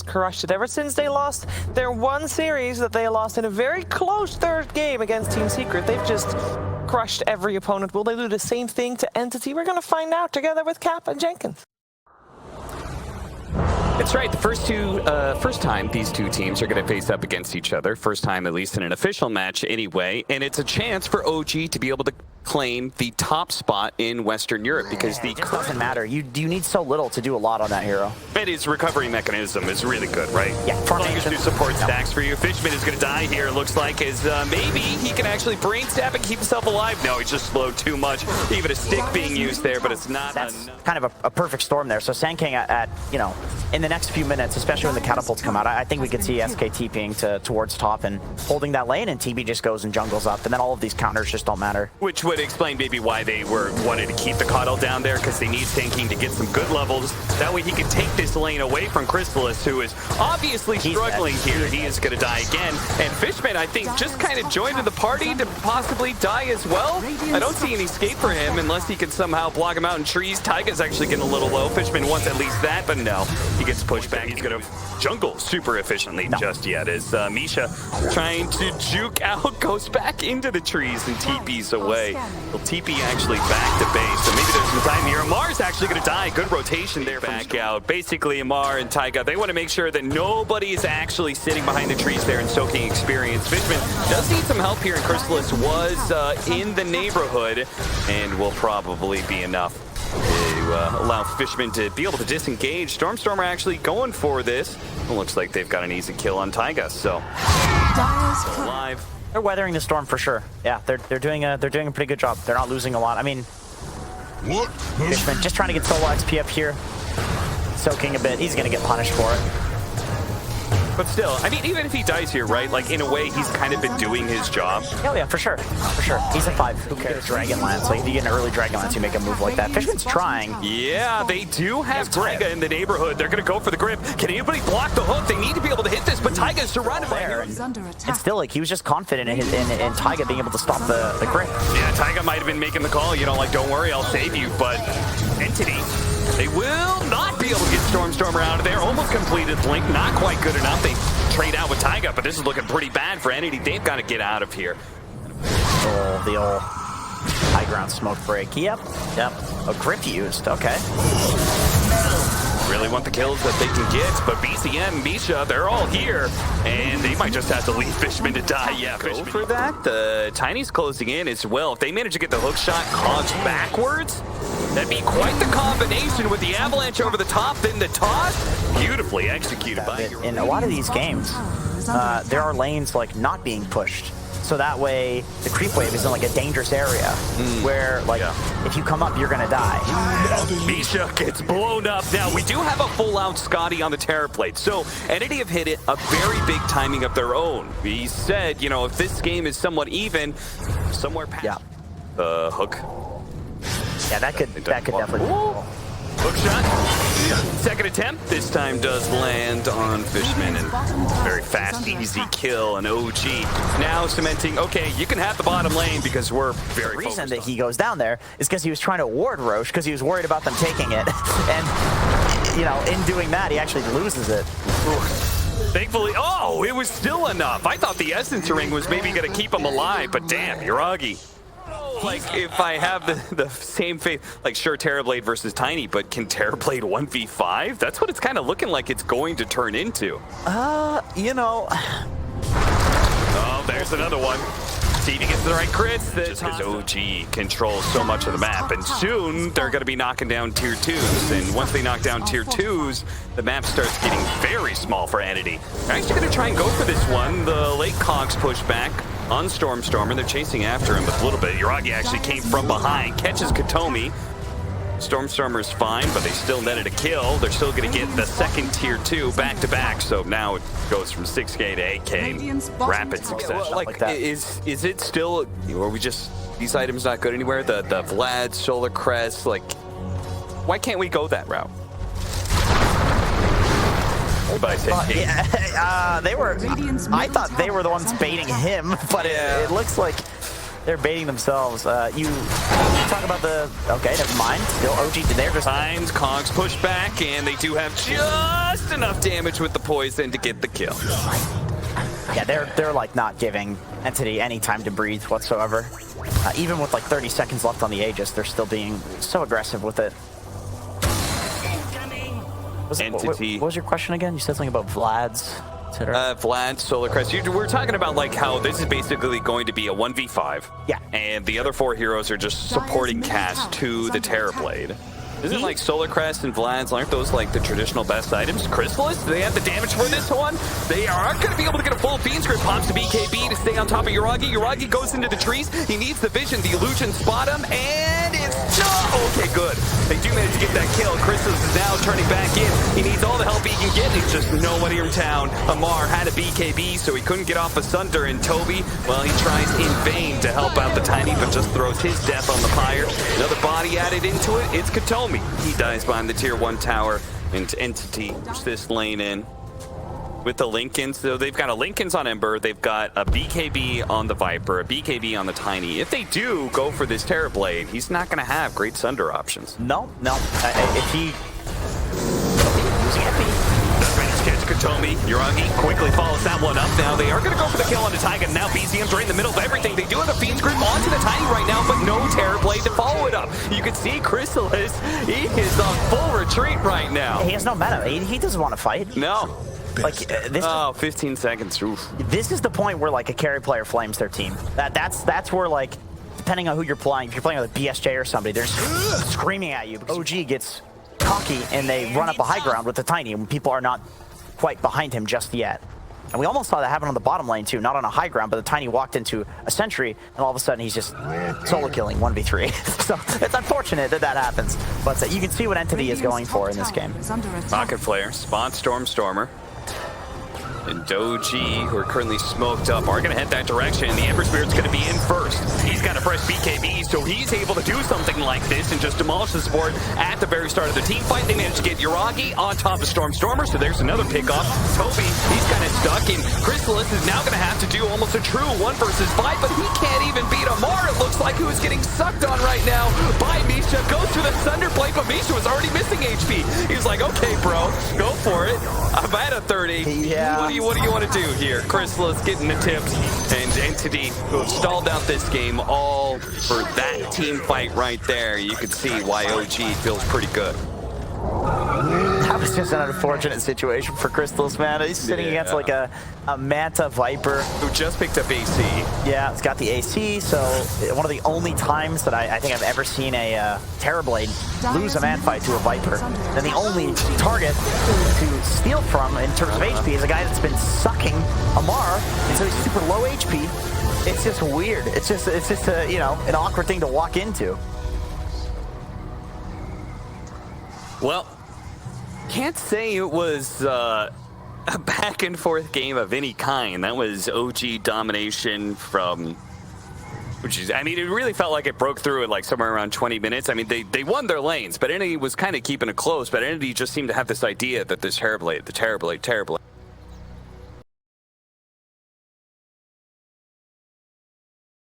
crushed it. Ever since they lost their one series that they lost in a very close third game against Team Secret, they've just crushed every opponent. Will they do the same thing to Entity? We're going to find out together with Cap and Jenkins. That's right. The first time these two teams are going to face up against each other. First time, at least in an official match anyway. And it's a chance for OG to be able to claim the top spot in Western Europe because it just doesn't matter. You need so little to do a lot on that hero. And his recovery mechanism is really good, right? Yeah. As new support stacks for you. Fishman is going to die here. It looks like as maybe he can actually brain stab and keep himself alive. No, he's just slowed too much. Even a stick being used there, but it's not. That's kind of a perfect storm there. So Sandking at in the next few minutes, especially when the catapults come out, I think we could see SK TPing towards top and holding that lane, and TB just goes and jungles up, and then all of these counters just don't matter. Which would explain maybe why they wanted to keep the Coddle down there, because they need Sandking to get some good levels. That way he can take this lane away from Crystallis, who is obviously struggling here. He is going to die again. And Fishman, I think, just kind of joined the party to possibly die as well. I don't see any escape for him unless he can somehow block him out in trees. Taiga's actually getting a little low. Fishman wants at least that, but no. He gets pushed back. He's going to jungle super efficiently just yet as Misha trying to juke out, goes back into the trees and TP's away. Well, TP actually back to base, so maybe there's some time here. Amar's actually going to die. Good rotation there. Back out. Basically, Amar and Taiga, they want to make sure that nobody is actually sitting behind the trees there and soaking experience. Fishman does need some help here, and Crystallis was in the neighborhood and will probably be enough to allow Fishman to be able to disengage. Stormstormer actually going for this. It looks like they've got an easy kill on Taiga, so alive. They're weathering the storm for sure. Yeah, they're doing a pretty good job. They're not losing a lot. I mean, Fishman just trying to get solo XP up here, soaking a bit. He's gonna get punished for it. But still, I mean, even if he dies here, right? Like, in a way, he's kind of been doing his job. Oh, yeah, for sure. For sure. He's a 5. Who cares? Dragonlance. Like, if you get an early Dragonlance, you make a move like that. Fishman's trying. Yeah, they do have Taiga in the neighborhood. They're going to go for the grip. Can anybody block the hook? They need to be able to hit this, but Taiga's surrounded by here. And still, like, he was just confident in Taiga being able to stop the grip. Yeah, Taiga might have been making the call. You know, like, don't worry, I'll save you. But Entity, they will not be able to get Stormstormer out of there. Almost completed Blink. Not quite good enough. They trade out with Taiga, but this is looking pretty bad for Entity. They've got to get out of here. Oh, the old high ground smoke break. Yep. A grip used. Okay. Really want the kills that they can get, but BCM, Misha, they're all here, and they might just have to leave Fishman to die. Yeah, go for that. The Tiny's closing in as well. If they manage to get the hook shot cogs backwards, that'd be quite the combination with the avalanche over the top, then the toss. Beautifully executed by Hero. In a lot of these games, there are lanes like not being pushed. So that way, the creep wave is in like a dangerous area where, like, if you come up, you're gonna die. Misha gets blown up. Now, we do have a full-out Scotty on the Terror Plate, so Entity have hit it a very big timing of their own. He said, you know, if this game is somewhat even, somewhere past the hook. Yeah, that could definitely be cool. Hook shot. Second attempt. This time does land on Fishman, and very fast, easy kill. And OG now cementing, okay, you can have the bottom lane because we're very The reason that he goes down there is because he was trying to ward Roche because he was worried about them taking it. And, you know, in doing that, he actually loses it. Thankfully, oh, it was still enough. I thought the Essence Ring was maybe going to keep him alive, but damn, Yuragi. Like, if I have the same faith, like, sure, Terrorblade versus Tiny, but can Terrorblade 1v5? That's what it's kind of looking like it's going to turn into. You know. Oh, there's another one. See if he gets the right crits. Just because OG controls so much of the map, and soon they're going to be knocking down tier 2s, and once they knock down tier 2s, the map starts getting very small for Entity. They're actually going to try and go for this one. The late cogs push back on Stormstormer. They're chasing after him with a little bit. Yuragi actually came from behind, catches Katomi. Stormstormer's fine, but they still netted a kill. They're still going to get the second tier 2 back-to-back, so now it goes from 6K to 8K. Rapid succession. Well, like is it still, or we just, these items not good anywhere? The Vlad, Solar Crest, like, why can't we go that route? They were. I thought they were the ones baiting him, but it looks like They're baiting themselves. You talk about the... Okay, never mind. Still OG, they're just... Times, Kongs push back, and they do have just enough damage with the poison to get the kill. Yeah, they're like not giving Entity any time to breathe whatsoever. Even with like 30 seconds left on the Aegis, they're still being so aggressive with it. Entity. What was your question again? You said something about Vlad's, etc. Vlad, Solar Crest. We're talking about like how this is basically going to be a 1v5. Yeah. And the other 4 heroes are just supporting cast to the Terrorblade. Isn't like Solar Crest and Vlad's, aren't those like the traditional best items? Chrysalis, do they have the damage for this one? They aren't going to be able to get a full Fiend's Grip. Pops to BKB to stay on top of Yuragi. Yuragi goes into the trees. He needs the vision. The illusion spot him, and it's not... Okay, good. They do manage to get that kill. Chrysalis is now turning back in. He needs all the help he can get. He's just nobody in town. Amar had a BKB, so he couldn't get off of Sunder, and Toby, well, he tries in vain to help out the Tiny, but just throws his death on the pyre. Another body added into it. It's Katomi. He dies behind the tier 1 tower, and Entity push this lane in with the Lincolns. So they've got a Lincolns on Ember, they've got a BKB on the Viper, a BKB on the Tiny. If they do go for this Terrorblade, he's not going to have great Sunder options. No. If he... Losing FP. Catch Katomi. Yuragi quickly follows that one up. Now they are going to go for the kill on the Taiga. Now BZMs are in the middle of everything. They do have a Fiend's Grip onto the Tiny right now, but no Terrorblade to follow it up. You can see Chrysalis, he is on full retreat right now. He has no meta. He doesn't want to fight. No. Like this. Oh, 15 seconds. Oof. This is the point where like a carry player flames their team. That's where like, depending on who you're playing, if you're playing with a BSJ or somebody, they're screaming at you because OG gets cocky and they run up a high ground with the Tiny when people are not quite behind him just yet. And we almost saw that happen on the bottom lane too, not on a high ground, but the Tiny walked into a sentry and all of a sudden he's just solo killing 1v3. So it's unfortunate that that happens, but you can see what Entity is going for in this game. Rocket Flare, Spawn Stormer. And Doji, who are currently smoked up, are going to head that direction. The Ember Spirit's going to be in first. He's got a fresh BKB, so he's able to do something like this and just demolish the support at the very start of the team fight. They managed to get Yuragi on top of Stormer, so there's another pickoff. Toby, he's kind of stuck, and Chrysalis is now going to have to do almost a true 1 versus 5, but he can't even beat Amar, it looks like, who is getting sucked on right now by Misha. Goes to the Thunder Blade, but Misha was already missing HP. He was like, okay, bro, go for it. I'm at a 30. Yeah. What do you want to do here? Chrysalis getting the tips, and Entity, who have stalled out this game all for that team fight right there. You can see why OG feels pretty good. That was just an unfortunate situation for Chrysalis, man. He's sitting against like a Manta Viper. Who just picked up AC. Yeah, it's got the AC, so one of the only times that I think I've ever seen a Terrorblade lose a man fight to a Viper. And the only target to steal from in terms of HP is a guy that's been sucking Amar, and so he's super low HP. It's just weird. It's just a, you know, an awkward thing to walk into. Well, can't say it was a back and forth game of any kind. That was OG domination from, which is, I mean, it really felt like it broke through at like somewhere around 20 minutes. I mean, they won their lanes, but Entity was kind of keeping it close, but Entity just seemed to have this idea that this Terrorblade,